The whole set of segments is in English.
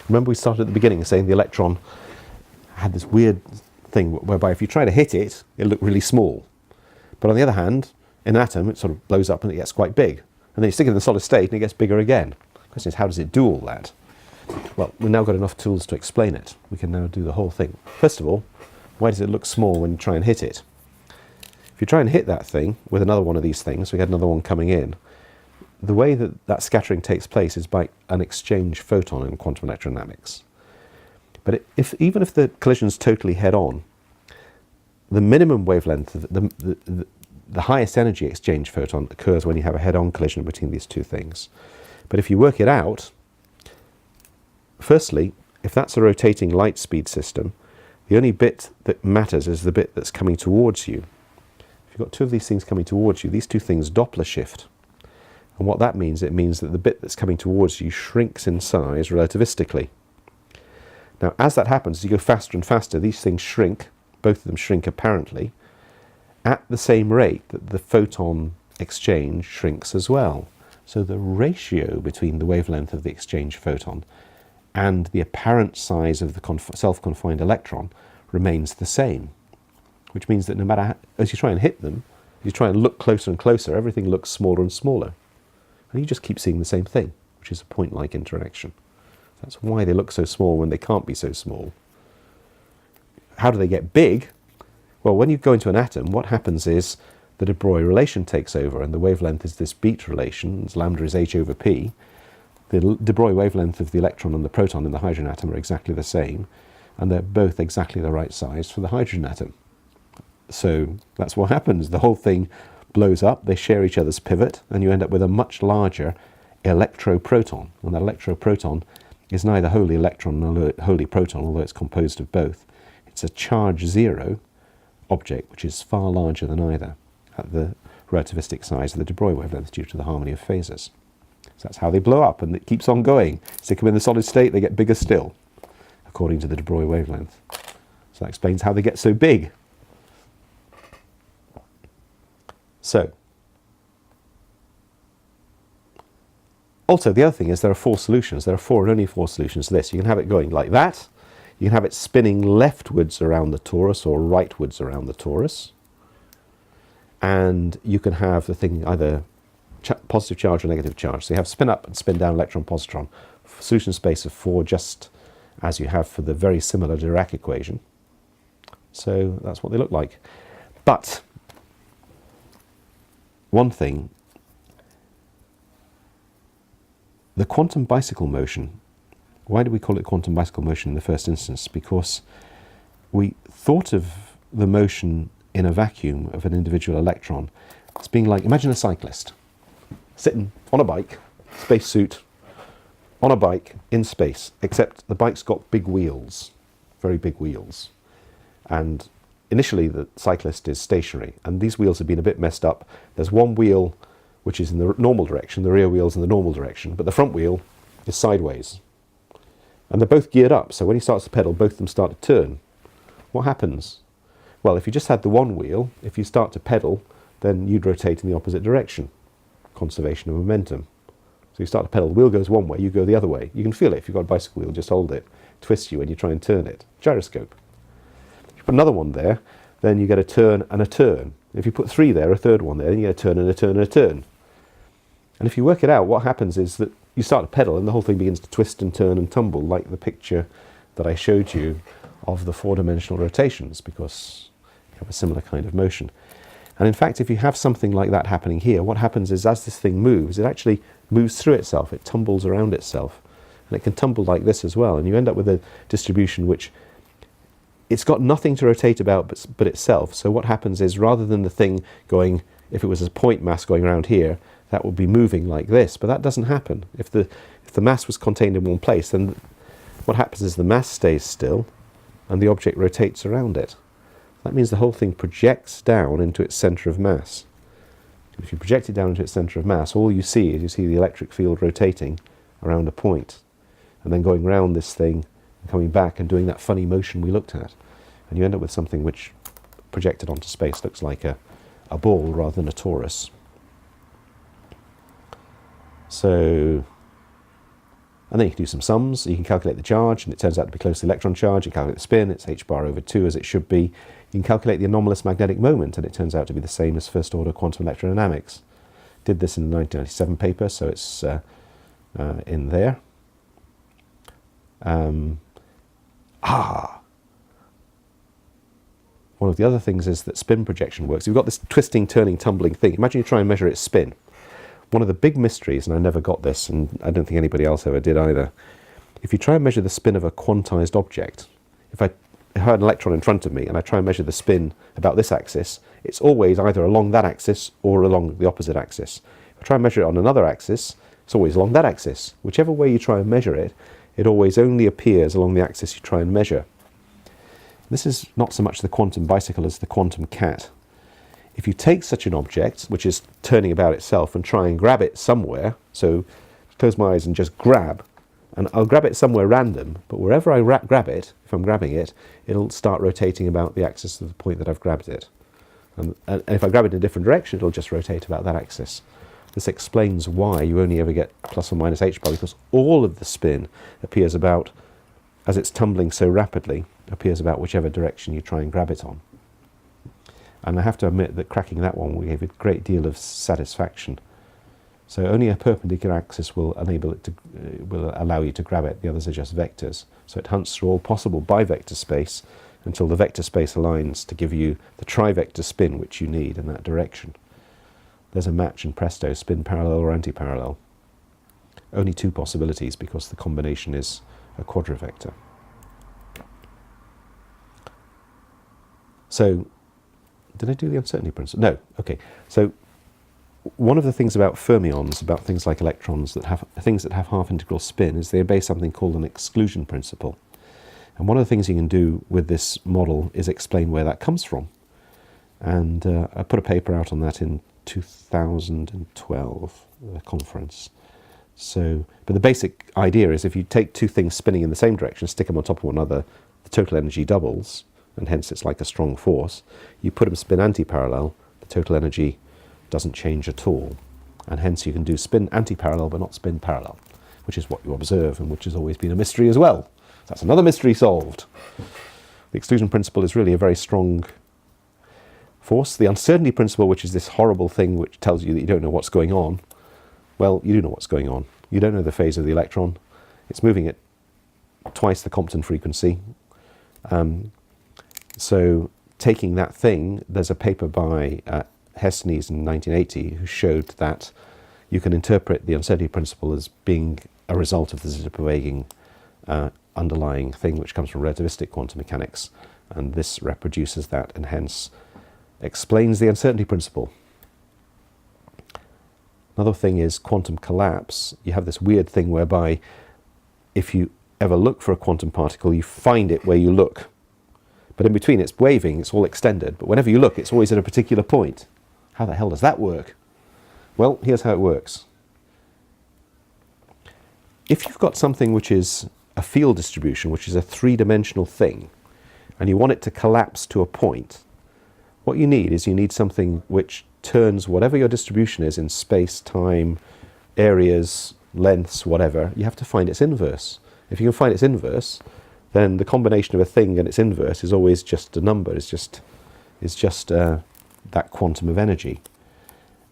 Remember we started at the beginning saying the electron had this weird thing whereby if you try to hit it, it'll look really small. But on the other hand, in an atom, it sort of blows up and it gets quite big. And then you stick it in the solid state and it gets bigger again. The question is, how does it do all that? Well, we've now got enough tools to explain it. We can now do the whole thing. First of all, why does it look small when you try and hit it? If you try and hit that thing with another one of these things, we had another one coming in, the way that that scattering takes place is by an exchange photon in quantum electrodynamics. But even if the collision's totally head-on, the minimum wavelength, the highest energy exchange photon occurs when you have a head-on collision between these two things. But if you work it out, firstly, if that's a rotating light speed system, the only bit that matters is the bit that's coming towards you. If you've got two of these things coming towards you, these two things Doppler shift. And what that means, it means that the bit that's coming towards you shrinks in size relativistically. Now, as that happens, as you go faster and faster, these things shrink, both of them shrink apparently, at the same rate that the photon exchange shrinks as well. So the ratio between the wavelength of the exchange photon and the apparent size of the self-confined electron remains the same, which means that no matter how, as you try and hit them, you try and look closer and closer, everything looks smaller and smaller. And you just keep seeing the same thing, which is a point-like interaction. That's why they look so small when they can't be so small. How do they get big? Well, when you go into an atom, what happens is the de Broglie relation takes over, and the wavelength is this beat relation, as lambda is h over p. The de Broglie wavelength of the electron and the proton in the hydrogen atom are exactly the same, and they're both exactly the right size for the hydrogen atom. So that's what happens. The whole thing blows up, they share each other's pivot, and you end up with a much larger electroproton. And that electroproton is neither wholly electron nor wholly proton, although it's composed of both. It's a charge zero object, which is far larger than either at the relativistic size of the de Broglie wavelength due to the harmony of phasors. So that's how they blow up, and it keeps on going. Stick them in the solid state, they get bigger still, according to the de Broglie wavelength. So that explains how they get so big. So, also the other thing is there are four solutions. There are four and only four solutions to this. You can have it going like that. You can have it spinning leftwards around the torus or rightwards around the torus. And you can have the thing either positive charge or negative charge. So you have spin up and spin down electron positron. Solution space of 4, just as you have for the very similar Dirac equation. So that's what they look like. But one thing, the quantum bicycle motion, why do we call it quantum bicycle motion in the first instance? Because we thought of the motion in a vacuum of an individual electron as being like, imagine a cyclist sitting on a bike, spacesuit, on a bike in space, except the bike's got big wheels, very big wheels. And initially the cyclist is stationary, and these wheels have been a bit messed up. There's one wheel which is in the normal direction, the rear wheel's in the normal direction, but the front wheel is sideways. And they're both geared up, so when he starts to pedal, both of them start to turn. What happens? Well, if you just had the one wheel, if you start to pedal, then you'd rotate in the opposite direction. Conservation of momentum. So you start to pedal, the wheel goes one way, you go the other way. You can feel it. If you've got a bicycle wheel, just hold it. Twists you when you try and turn it. Gyroscope. If you put another one there, then you get a turn and a turn. If you put 3 there, a third one there, then you get a turn and a turn and a turn. And if you work it out, what happens is that you start to pedal and the whole thing begins to twist and turn and tumble, like the picture that I showed you of the 4-dimensional rotations, because you have a similar kind of motion. And in fact, if you have something like that happening here, what happens is as this thing moves, it actually moves through itself, it tumbles around itself. And it can tumble like this as well, and you end up with a distribution which it's got nothing to rotate about but itself. So what happens is, rather than the thing going, if it was a point mass going around here, that would be moving like this, but that doesn't happen. If the mass was contained in one place, then what happens is the mass stays still and the object rotates around it. That means the whole thing projects down into its center of mass. If you project it down into its center of mass, all you see is the electric field rotating around a point and then going round this thing and coming back and doing that funny motion we looked at. And you end up with something which, projected onto space, looks like a ball rather than a torus. So And then you can do some sums. You can calculate the charge, and it turns out to be close to the electron charge. You calculate the spin, it's h bar over 2 as it should be. You can calculate the anomalous magnetic moment, and it turns out to be the same as first order quantum electrodynamics. Did this in the 1997 paper, so it's in there. One of the other things is that spin projection works. You've got this twisting, turning, tumbling thing. Imagine you try and measure its spin. One of the big mysteries, and I never got this, and I don't think anybody else ever did either, if you try and measure the spin of a quantized object, if I had an electron in front of me and I try and measure the spin about this axis, it's always either along that axis or along the opposite axis. If I try and measure it on another axis, it's always along that axis. Whichever way you try and measure it, it always only appears along the axis you try and measure. This is not so much the quantum bicycle as the quantum cat. If you take such an object, which is turning about itself, and try and grab it somewhere, so close my eyes and just grab, and I'll grab it somewhere random, but wherever I grab it, if I'm grabbing it, it'll start rotating about the axis of the point that I've grabbed it. And if I grab it in a different direction, it'll just rotate about that axis. This explains why you only ever get plus or minus h bar, because all of the spin appears about, as it's tumbling so rapidly, appears about whichever direction you try and grab it on. And I have to admit that cracking that one gave a great deal of satisfaction. So only a perpendicular axis will enable it to, will allow you to grab it. The others are just vectors. So it hunts through all possible bivector space until the vector space aligns to give you the trivector spin which you need in that direction. There's a match, and presto, spin parallel or anti-parallel. Only two possibilities because the combination is a quadravector. So, did I do the uncertainty principle? No. Okay. So, one of the things about fermions, about things like electrons that have half-integral spin, is they obey something called an exclusion principle. And one of the things you can do with this model is explain where that comes from. And I put a paper out on that in 2012, a conference. So, but the basic idea is if you take two things spinning in the same direction, stick them on top of one another, the total energy doubles, and hence it's like a strong force. You put them spin anti-parallel, the total energy doesn't change at all. And hence you can do spin anti-parallel but not spin parallel, which is what you observe and which has always been a mystery as well. That's another mystery solved. The exclusion principle is really a very strong force. The uncertainty principle, which is this horrible thing which tells you that you don't know what's going on, well, you do know what's going on. You don't know the phase of the electron. It's moving at twice the Compton frequency. So taking that thing, there's a paper by Hestenes in 1980 who showed that you can interpret the uncertainty principle as being a result of the Zipperwaging underlying thing which comes from relativistic quantum mechanics, and this reproduces that and hence explains the uncertainty principle. Another thing is quantum collapse. You have this weird thing whereby if you ever look for a quantum particle, you find it where you look. But in between it's waving, it's all extended. But whenever you look, it's always at a particular point. How the hell does that work? Well, here's how it works. If you've got something which is a field distribution, which is a three-dimensional thing, and you want it to collapse to a point, what you need is you need something which turns whatever your distribution is in space, time, areas, lengths, whatever, you have to find its inverse. If you can find its inverse, then the combination of a thing and its inverse is always just a number. It's just that quantum of energy.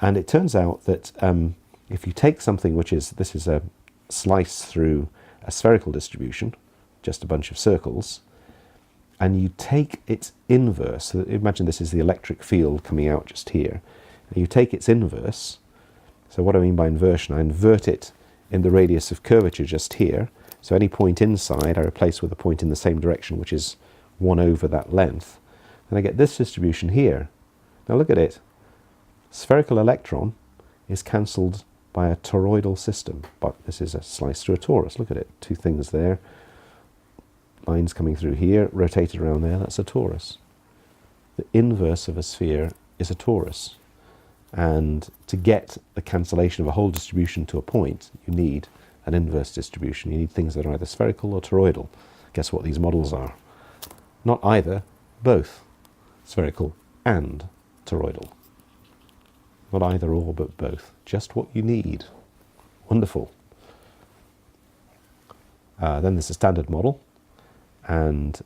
And it turns out that if you take something which is, this is a slice through a spherical distribution, just a bunch of circles, and you take its inverse, so imagine this is the electric field coming out just here, and you take its inverse, so what I mean by inversion, I invert it in the radius of curvature just here, so any point inside I replace with a point in the same direction, which is 1 over that length, and I get this distribution here. Now look at it. Spherical electron is cancelled by a toroidal system, but this is a slice through a torus. Look at it, two things there, lines coming through here, rotated around there, that's a torus. The inverse of a sphere is a torus. And to get the cancellation of a whole distribution to a point, you need an inverse distribution. You need things that are either spherical or toroidal. Guess what these models are? Not either, both. Spherical and toroidal. Not either or, but both. Just what you need. Wonderful. Then there's a standard model, and